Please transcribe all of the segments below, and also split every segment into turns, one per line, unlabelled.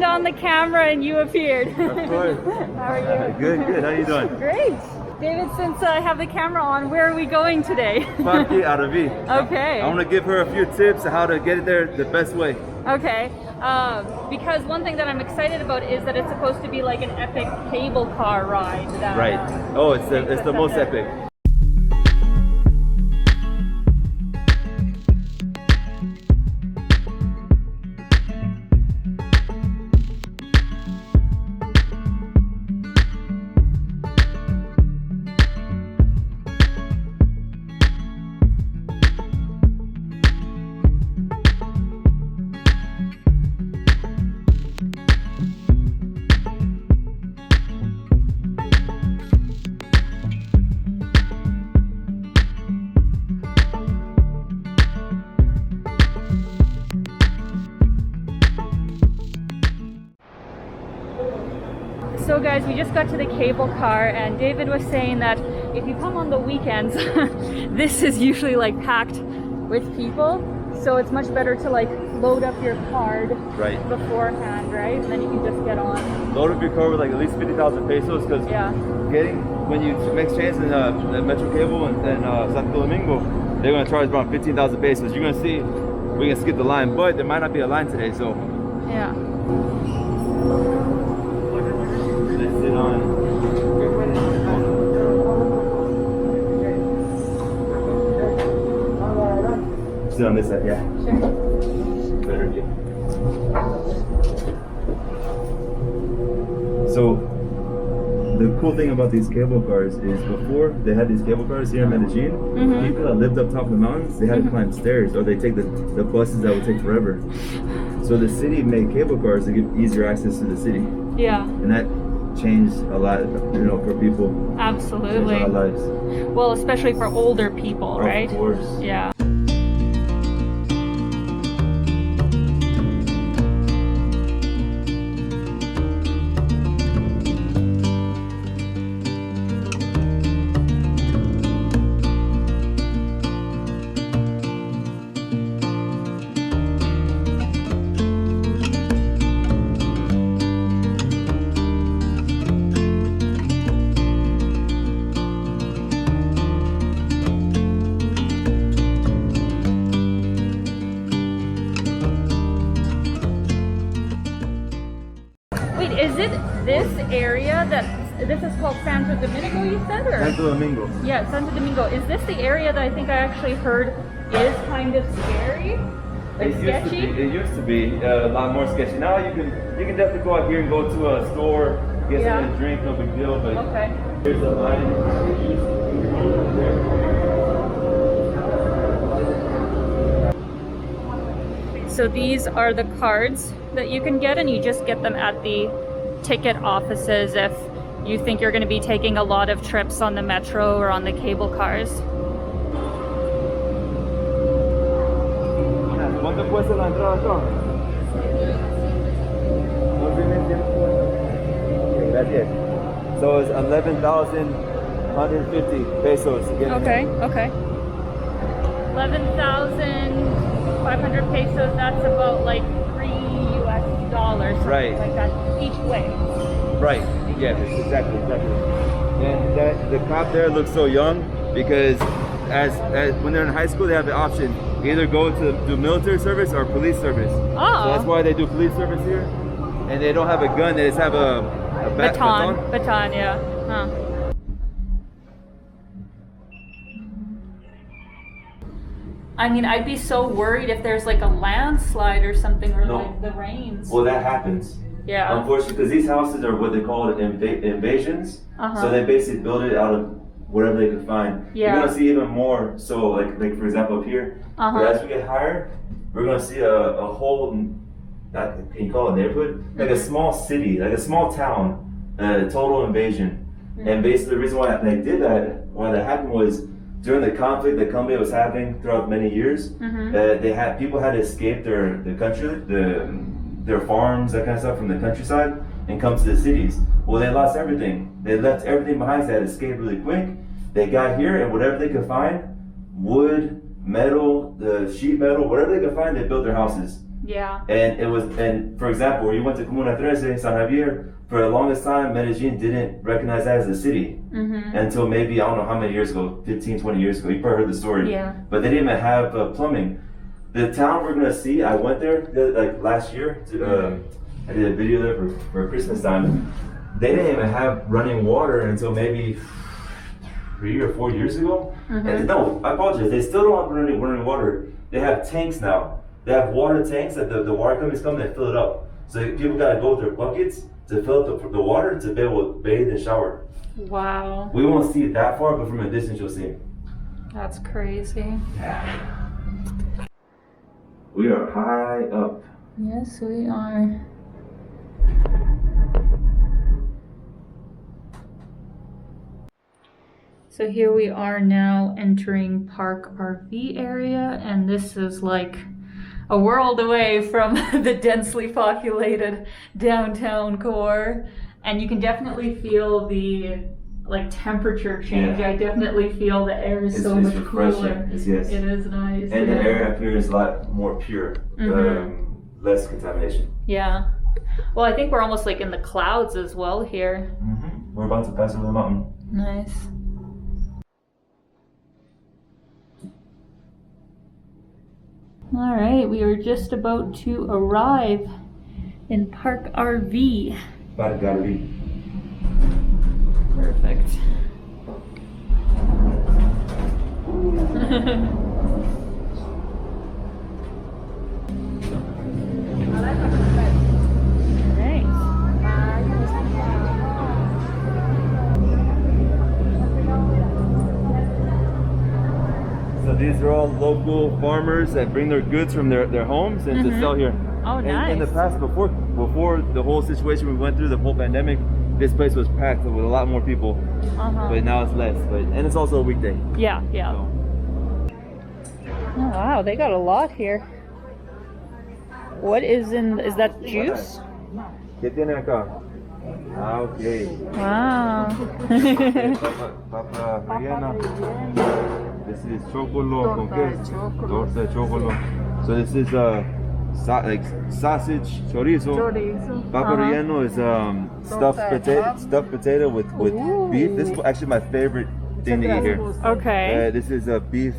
on the camera and you appeared.
Of course.
How are you?
Good. How you doing?
Great. David, since I have the camera on, where are we going today?
Arvi.
Okay.
I want to give her a few tips on how to get there the best way.
Okay. Because one thing that I'm excited about is that it's supposed to be like an epic cable car ride. That,
Right. Oh, it's the most epic.
So guys, we just got to the cable car and David was saying that if you come on the weekends, this is usually like packed with people. So it's much better to like load up your card beforehand, right? And then you can just get on.
Load up your car with like at least 50,000 pesos because when you make change in the Metro Cable and Santo Domingo, they're going to charge around 15,000 pesos. You're going to see we can skip the line, but there might not be a line today, so.
Yeah.
Let's sit on. Sit on this side, yeah.
Sure.
Better view. So the cool thing about these cable cars is before they had these cable cars here in Medellin, people that lived up top of the mountains, they had to climb stairs or they take the buses that would take forever. So the city made cable cars to give easier access to the city.
Yeah.
And that changed a lot, for people.
Absolutely.
Changed our lives.
Well, especially for older people, right?
Of course.
Yeah. Wait, is it this area this is called Santo Domingo, you said? Or?
Santo Domingo.
Yeah, Santo Domingo. Is this the area that I think I actually heard is kind of scary? Like sketchy?
It used to be a lot more sketchy. Now you can definitely go out here and go to a store, get something to drink, no big deal. But here's a line.
So these are the cards that you can get, and you just get them at the ticket offices if you think you're going to be taking a lot of trips on the metro or on the cable cars.
¿Cuánto cuesta la entrada acá? Gracias. So it's 11,150 pesos to get in.
Okay. 11,500 pesos, that's about like $3 US, something like that, each way.
Right, yeah, exactly. And the cop there looks so young because as when they're in high school, they have the option either go to do military service or police service.
Oh.
So that's why they do police service here. And they don't have a gun, they just have a
baton, yeah. Huh. I mean, I'd be so worried if there's like a landslide or something, or like the rains.
Well, that happens.
Yeah.
Unfortunately, because these houses are what they call invasions. So they basically build it out of whatever they could find.
Yeah.
You're gonna see even more. So, like for example, up here, as we get higher, we're gonna see a whole. Can you call it a neighborhood? Like a small city, like a small town, total invasion. And basically, the reason why they did that, why that happened was during the conflict that Colombia was having throughout many years. People had to escape their country, their farms, that kind of stuff from the countryside, and come to the cities. Well, they lost everything. They left everything behind. So they had to escape really quick. They got here, and whatever they could find, wood, metal, the sheet metal, whatever they could find, they built their houses.
Yeah.
And for example, where you went to Comuna 13, San Javier, for the longest time, Medellin didn't recognize that as a city until maybe, I don't know how many years ago, 15, 20 years ago. You probably heard the story.
Yeah.
But they didn't even have plumbing. The town we're gonna see, I went there like last year. I did a video there for Christmas time. They didn't even have running water until maybe 3 or 4 years ago. And no, I apologize. They still don't have running water. They have tanks now. They have water tanks that the water companies come and fill it up. So people gotta go with their buckets to fill up the water to be able to bathe and shower.
Wow.
We won't see it that far, but from a distance you'll see it.
That's crazy.
We are high up.
Yes, we are. So here we are now entering Park RV area, and this is like a world away from the densely populated downtown core. And you can definitely feel the like temperature change.
Yeah.
I definitely feel the air is so much cooler.
Yes.
It is nice.
And the air up here is a lot more pure, less contamination.
Yeah. Well, I think we're almost like in the clouds as well here.
We're about to pass over the mountain.
Nice. All right, we are just about to arrive in Park RV.
Park RV.
Perfect.
So these are all local farmers that bring their goods from their homes and to sell here.
Oh, nice.
In the past, before the whole situation we went through, the whole pandemic, this place was packed with a lot more people. But now it's less. And it's also a weekday.
Yeah.
So.
Oh, wow, they got a lot here. What is that juice?
¿Qué tiene acá? Ah, okay.
Wow.
Papa rellena. This is chocolo con queso. Torta de chocolo. So this is like sausage, chorizo. Papa relleno is stuffed potato with beef. This is actually my favorite thing to eat here.
Okay.
This is a beef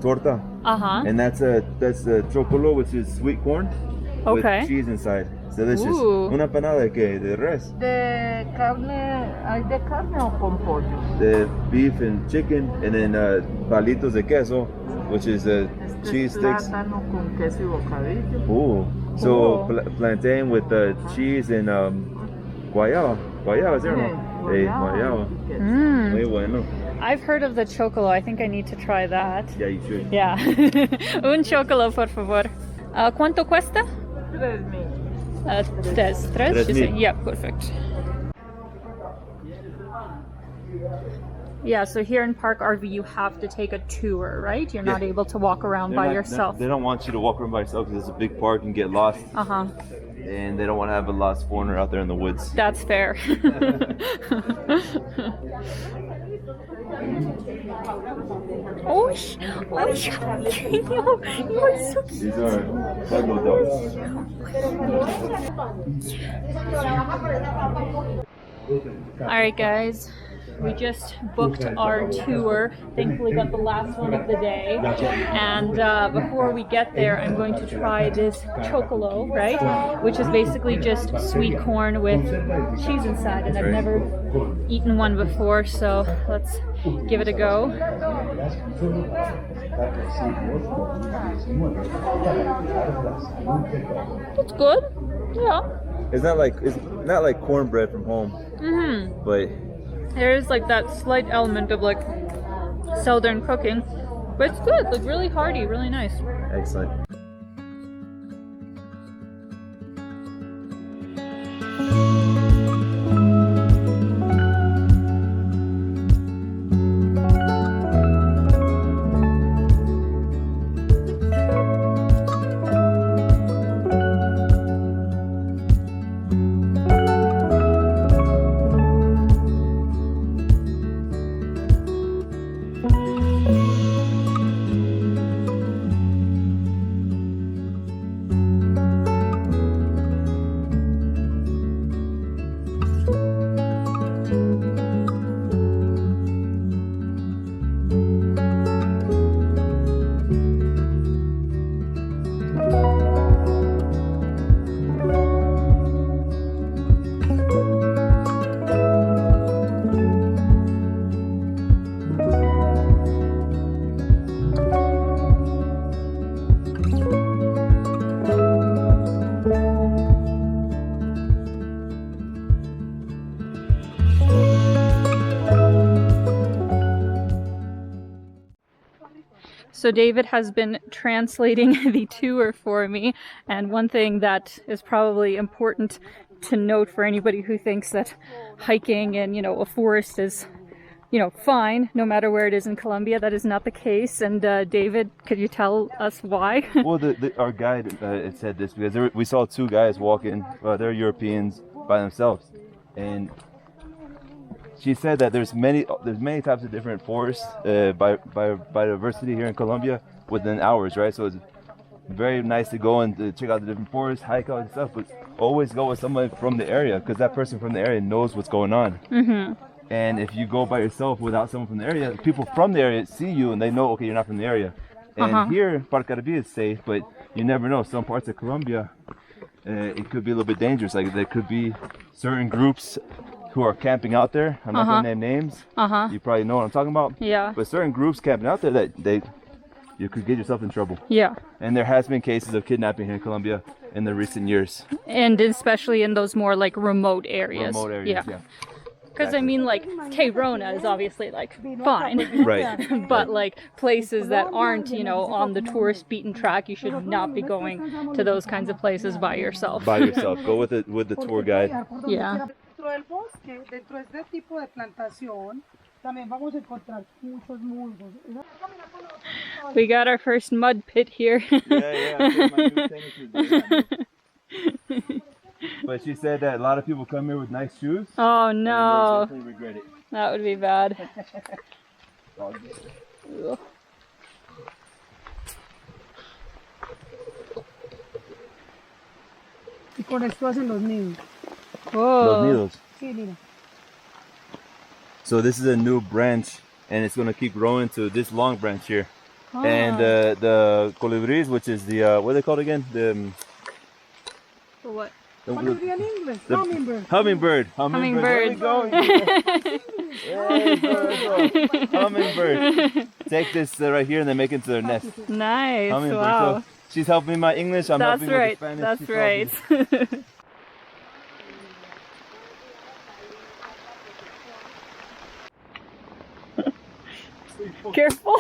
torta. And that's the chocolo, which is sweet corn with cheese inside. Delicious. Una panada de qué? De res?
De carne, ¿hay de carne o con pollo?
The beef and chicken, and then palitos de queso, which is cheese sticks.
Plátano con queso y bocadillo.
Ooh. So plantain with cheese and guayaba. Guayaba, is there? Hey, guayaba. Muy bueno.
I've heard of the chocolo. I think I need to try that.
Yeah, you should.
Yeah. Un chocolo, por favor. ¿Cuánto cuesta?
3,000.
Tres? You say? Yeah, perfect. Yeah, so here in Park RV, you have to take a tour, right? You're not able to walk around by yourself.
They don't want you to walk around by yourself because it's a big park and get lost. And they don't want to have a lost foreigner out there in the woods.
That's fair. Oh, you're so cute.
These are pueblo dogs.
All right, guys. We just booked our tour. Thankfully got the last one of the day. And before we get there, I'm going to try this chocolo, right? Which is basically just sweet corn with cheese inside. And I've never eaten one before, so let's give it a go. It's good. Yeah.
It's not like cornbread from home. But
there's like that slight element of like southern cooking, but it's good, like really hearty, really nice.
Excellent.
So David has been translating the tour for me, and one thing that is probably important to note for anybody who thinks that hiking in, you know, a forest is, you know, fine no matter where it is in Colombia, that is not the case. And David, could you tell us why?
Well, our guide had said this because we saw two guys walking. They're Europeans by themselves, and she said that there's many types of different forests biodiversity here in Colombia within hours, right? So it's very nice to go and to check out the different forests, hike out and stuff, but always go with someone from the area because that person from the area knows what's going on.
Mm-hmm.
And if you go by yourself without someone from the area, people from the area see you and they know, okay, you're not from the area. And here, Parque Arvi is safe, but you never know. Some parts of Colombia, it could be a little bit dangerous. Like there could be certain groups who are camping out there. I'm not going to name names. You probably know what I'm talking about.
Yeah.
But certain groups camping out there that you could get yourself in trouble.
Yeah.
And there has been cases of kidnapping here in Colombia in the recent years.
And especially in those more like remote areas.
Remote areas, yeah.
Because I mean, like, Tayrona is obviously like fine.
Right.
But like places that aren't, you know, on the tourist beaten track, you should not be going to those kinds of places by yourself.
By yourself. Go with the tour guide.
Yeah.
Dentro del bosque, dentro de este tipo de plantación, también vamos a encontrar muchos musgos.
We got our first mud pit here.
But she said that a lot of people come here with nice shoes.
Oh no.
And they definitely regret it.
That would be bad.
Y con esto hacen los nidos.
Whoa.
Los nidos.
Sí, mira.
So this is a new branch, and it's gonna keep growing to this long branch here. And the colibris, which is the what are they called again? The
For what?
Colibrí en inglés.
the
Hummingbird.
hummingbird. There we go. Hey, hummingbird. Take this right here and then make it into their nest.
Nice.
Hummingbird.
Wow.
So she's helping me my English. I'm
That's
helping
right.
with the Spanish.
That's
She's helping
right.
me.
Careful.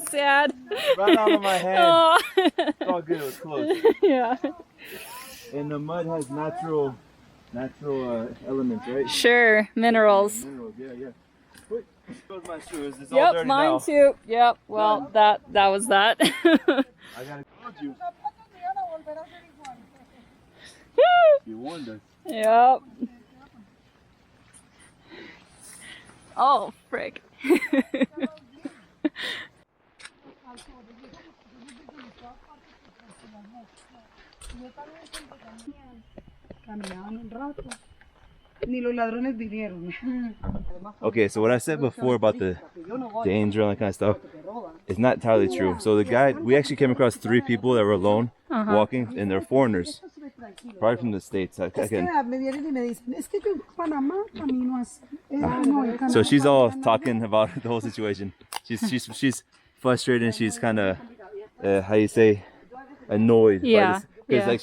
Sad.
Right out of my hand.
Oh.
It's all good. It was close.
Yeah.
And the mud has natural elements, right?
Sure. Minerals.
Minerals, yeah. Wait, goes my shoes. It's all dirty
Yep, mine
now.
too. Yep. Well, that was that.
I gotta close you. You warned us.
Yep. Oh, frick.
Caminaban un rato. Ni los ladrones vinieron.
Okay, so what I said before about the danger and that kind of stuff is not entirely true. So the guy, we actually came across 3 people that were alone walking, and they're foreigners, probably from the States.
Me vienen y me dicen, es que yo en Panamá camino así.
So she's all talking about the whole situation. She's frustrated and she's kind of, how you say, annoyed.
Yeah.
Because like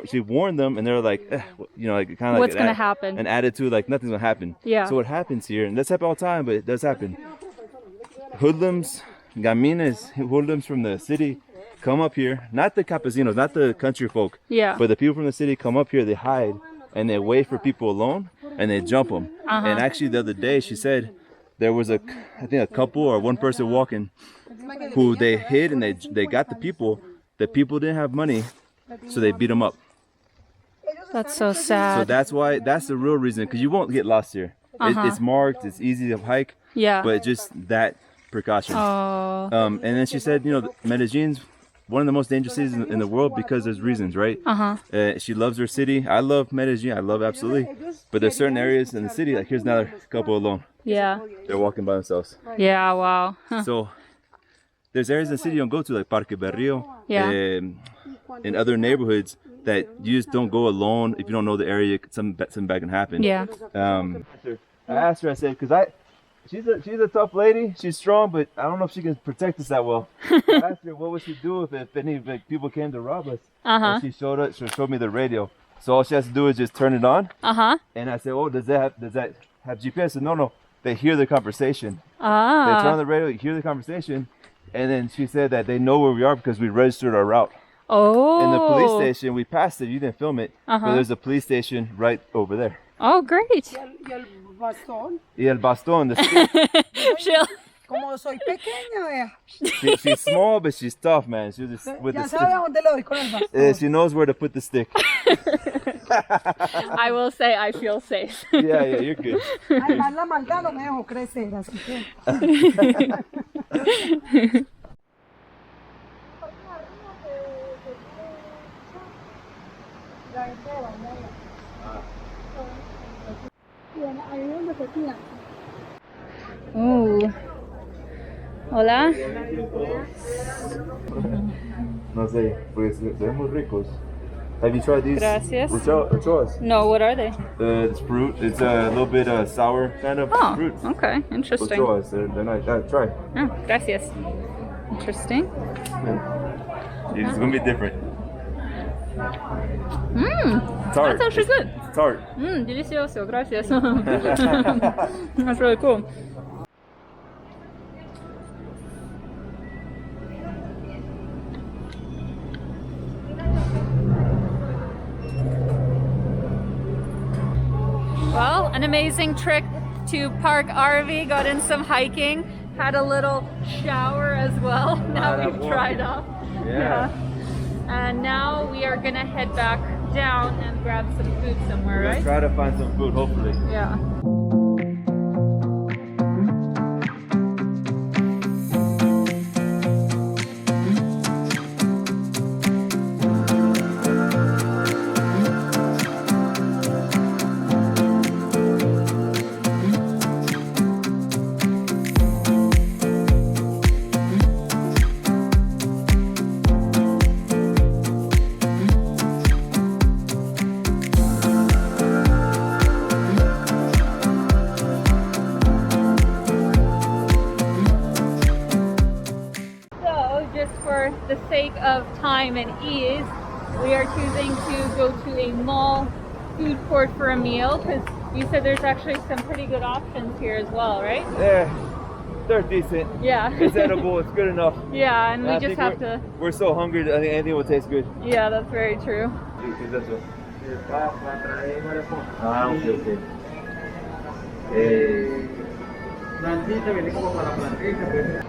she warned them and they're like, you know, like kind of
What's
like
gonna happen?
an attitude like nothing's gonna happen.
Yeah.
So what happens here, and that's happen all the time, but it does happen. Hoodlums, gamines, hoodlums from the city come up here, not the campesinos, not the country folk,
Yeah.
but the people from the city come up here, they hide and they wait for people alone and they jump them. And actually the other day she said there was I think a couple or one person walking who they hid and they got the people didn't have money, so they beat them up.
That's so sad.
So that's the real reason, because you won't get lost here. It's marked, it's easy to hike,
Yeah.
but just that precaution.
Oh.
And then she said, you know, Medellin's one of the most dangerous cities in the world because there's reasons, right? She loves her city. I love Medellin. I love absolutely. But there's certain areas in the city, like here's another couple alone.
Yeah.
They're walking by themselves.
Yeah. Wow. Huh.
So there's areas in the city you don't go to, like Parque Berrio,
Yeah.
in other neighborhoods that you just don't go alone. If you don't know the area, something bad can happen.
Yeah.
I asked her, I said, because she's a tough lady, she's strong, but I don't know if she can protect us that well. I asked her what would she do if any people came to rob us. And she showed me the radio. So all she has to do is just turn it on. And I said, oh, does that have GPS? I said, no. they hear the conversation. They turn on the radio, hear the conversation, and then she said that they know where we are because we registered our route.
Oh.
In the police station, we passed it. You didn't film it, but there's a police station right over there.
Oh, great.
Y el bastón.
Y el bastón, the stick.
Como soy pequeña,
She's small, but she's tough, man. She's just with
ya
the
sabe a dónde le doy con el bastón.
She knows where to put the stick.
I will say I feel safe.
Yeah, you're good.
Además la maldad no me dejó crecer, así que.
Ooh. Hola.
No sé, pues se ven muy ricos. Have you tried these?
Gracias.
Ochoas?
No, what are they?
It's fruit. It's a little bit sour kind of fruit.
Okay, interesting.
Ochoas, they're nice. Try.
Oh, gracias. Interesting.
It's gonna be different. Tart.
That's actually good.
It's tart.
Delicioso. Gracias. That's really cool. Well, an amazing trip to Park Arvi. Got in some hiking. Had a little shower as well. Now we've dried off. Yeah. And now we are gonna head back down and grab some food somewhere, right?
Try to find some food, hopefully.
Yeah. The sake of time and ease, we are choosing to go to a mall food court for a meal because you said there's actually some pretty good options here as well, right?
Yeah, they're decent.
Yeah.
It's edible, it's good enough.
Yeah, and we just have to...
We're so hungry that I think anything will taste good.
Yeah, that's very true.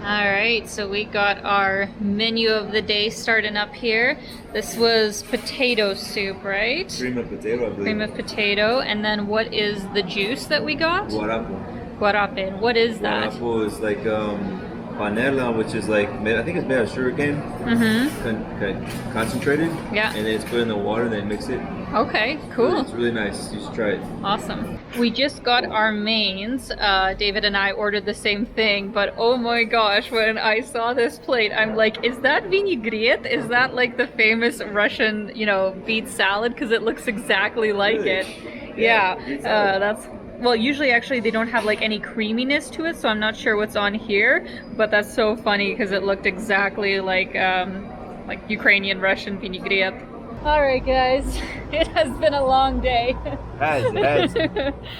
Alright, so we got our menu of the day starting up here. This was potato soup, right?
Cream of potato, I believe.
Cream of potato. And then what is the juice that we got?
Guarapo.
Guarape. What is that?
Guarapo is like panela, which is like, I think it's made of sugarcane. Concentrated.
Yeah.
And then it's put in the water and then mix it.
Okay, cool.
It's really nice. You should try it.
Awesome. We just got our mains. David and I ordered the same thing, but oh my gosh, when I saw this plate, I'm like, is that vinaigrette? Is that like the famous Russian, beet salad? Because it looks exactly like it. Yeah, that's... Well, usually actually they don't have like any creaminess to it, so I'm not sure what's on here, but that's so funny because it looked exactly like Ukrainian Russian vinaigrette. Alright guys, it has been a long day.
Has.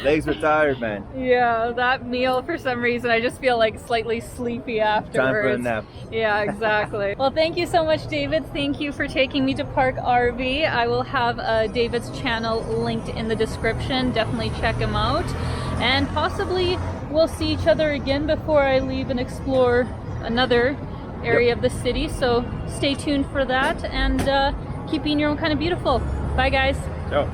Legs are tired, man.
Yeah, that meal for some reason I just feel like slightly sleepy afterwards.
Time for a nap.
Yeah, exactly. Well, thank you so much, David. Thank you for taking me to Park Arvi. I will have David's channel linked in the description. Definitely check him out. And possibly we'll see each other again before I leave and explore another area of the city. So stay tuned for that and keep being your own kind of beautiful. Bye, guys.
Ciao.